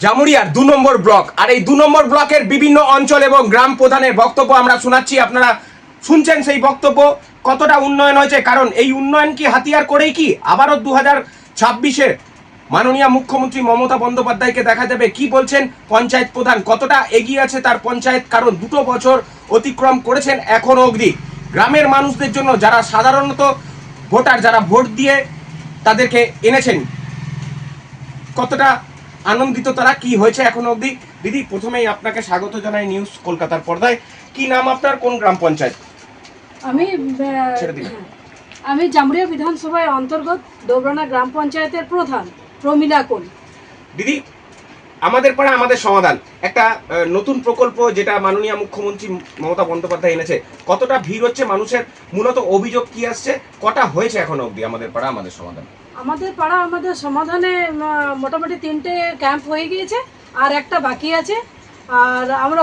জামুরিয়ার 2 নম্বর block, আর এই 2 নম্বর ব্লকের বিভিন্ন অঞ্চল এবং গ্রাম প্রধানের বক্তব্য আমরা শোনাচ্ছি। আপনারা শুনছেন সেই বক্তব্য, কতটা উন্নয়ন হয়েছে। কারণ এই উন্নয়ন কি হাতিয়ার করেই কি আবারও 2026-এ মাননীয় মুখ্যমন্ত্রী মমতা বন্দ্যোপাধ্যায়কে দেখা যাবে? কি বলছেন পঞ্চায়েত প্রধান, কতটা এগিয়ে আছে তার পঞ্চায়েত? কারণ 2 বছর অতিক্রম করেছেন এখনো অবধি গ্রামের মানুষদের জন্য, যারা সাধারণত ভোটার, যারা ভোট দিয়ে তাদেরকে এনেছেন, কতটা আনন্দিত তারা, কি হয়েছে এখনো অবধি। দিদি, প্রথমেই আপনাকে স্বাগত জানাই নিউজ কলকাতার পর্দায়। কি নাম আপনার, কোন গ্রাম পঞ্চায়েত? আমি ছেড়ে দিন। আমি জামুরিয়া বিধানসভার অন্তর্গত ডোবরানা গ্রাম পঞ্চায়েতের প্রধান প্রমীলা কোল। দিদি, আমাদের পাড়া আমাদের সমাধান একটা নতুন প্রকল্প, যেটা মাননীয় মুখ্যমন্ত্রী মমতা বন্দ্যোপাধ্যায় এনেছে, কতটা ভিড় হচ্ছে মানুষের? মূলত অভিযোগ কি আসছে? কটা হয়েছে এখনো অবধি আমাদের পাড়া আমাদের সমাধান? আমাদের পাড়া আমাদের সমাধানে মোটামুটি 3টে ক্যাম্প হয়ে গিয়েছে, আর একটা বাকি আছে। আর আমরা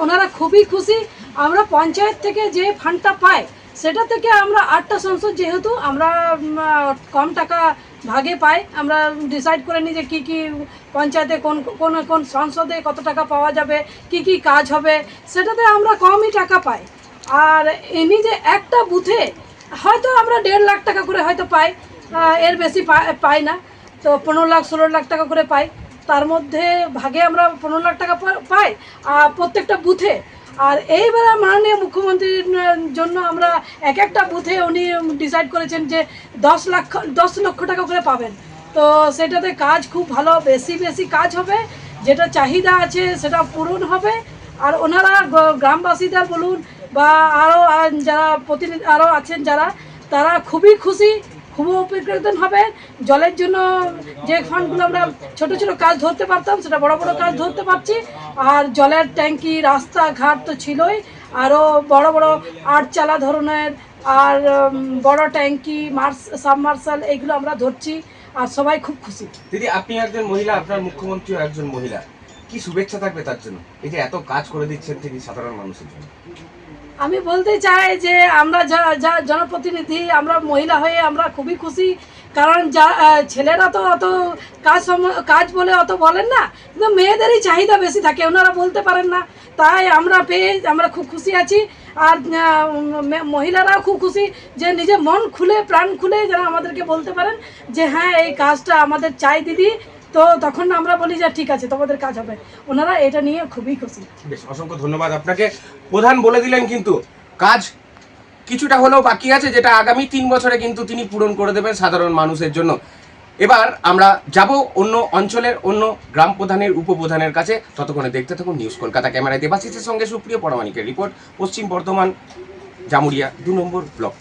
ওনারা খুবই খুশি। আমরা পঞ্চায়েত থেকে যে ফান্ডটা পাই সেটা থেকে আমরা 8টা সংসদ, যেহেতু আমরা কম টাকা ভাগে পাই, আমরা ডিসাইড করে নিই যে কী কী পঞ্চায়েতে কোন কোন কোন সংসদে কত টাকা পাওয়া যাবে, কি কি কাজ হবে, সেটাতে আমরা কমই টাকা পাই। আর এমনি যে একটা বুথে হয়তো আমরা 1.5 লাখ টাকা করে হয়তো পাই, এর বেশি পাই না। তো 15 লাখ 16 লাখ টাকা করে পাই, তার মধ্যে ভাগে আমরা 15 লাখ টাকা পাই প্রত্যেকটা বুথে। আর এইবারে মাননীয় মুখ্যমন্ত্রীর জন্য আমরা এক একটা বুথে উনি ডিসাইড করেছেন যে 10 লক্ষ টাকা করে পাবেন। তো সেটাতে কাজ খুব ভালো, বেশি বেশি কাজ হবে, যেটা চাহিদা আছে সেটা পূরণ হবে। আর ওনারা গ্রামবাসীদের বলুন বা আরও যারা প্রতিনিধি আরও আছেন যারা, তারা খুবই খুশি, খুব উপকৃত হবে। জলের জন্য যে ফান্ডগুলো আমরা ছোটো ছোটো কাজ ধরতে পারতাম, সেটা বড় বড় কাজ ধরতে পারছি। আর জলের ট্যাঙ্কি, রাস্তাঘাট তো ছিলই, আরও বড় বড় আটচালা ধরনের আর বড় ট্যাঙ্কি, সাবমার্শাল, এইগুলো আমরা ধরছি। আর সবাই খুব খুশি। দিদি, আপনি একজন মহিলা, আপনার মুখ্যমন্ত্রীও একজন মহিলা, কি শুভেচ্ছা থাকবে তার জন্য, এই যে এত কাজ করে দিচ্ছেন তিনি সাধারণ মানুষের জন্য? আমি বলতে চাই যে আমরা যা জনপ্রতিনিধি, আমরা মহিলা হয়ে আমরা খুবই খুশি। কারণ ছেলেরা তো অত কাজ বলে অত বলেন না, কিন্তু মেয়েদেরই চাহিদা বেশি থাকে, ওনারা বলতে পারেন না। তাই আমরা পেয়ে আমরা খুব খুশি আছি। আর মহিলারাও খুব খুশি যে নিজে মন খুলে প্রাণ খুলে যারা আমাদেরকে বলতে পারেন যে হ্যাঁ এই কাজটা আমাদের চাই দিদি, তো তখন আমরা বলি যে ঠিক আছে তোমাদের কাজ হবে। ওনারা এটা নিয়ে খুবই খুশি। বেশ, অসংখ্য ধন্যবাদ আপনাকে। প্রধান বলে দিলেন, কিন্তু কাজ কিছুটা হলেও বাকি আছে, যেটা আগামী 3 বছরে কিন্তু তিনি পূরণ করে দেবেন সাধারণ মানুষের জন্য। এবার আমরা যাব অন্য অঞ্চলের অন্য গ্রাম প্রধানের উপপ্রধানের কাছে। ততক্ষণে দেখতে থাকুন নিউজ কলকাতা। ক্যামেরায় দেবাশিসের সঙ্গে সুপ্রিয় পরামানিকের রিপোর্ট, পশ্চিম বর্ধমান, জামুরিয়া 2 নম্বর ব্লক।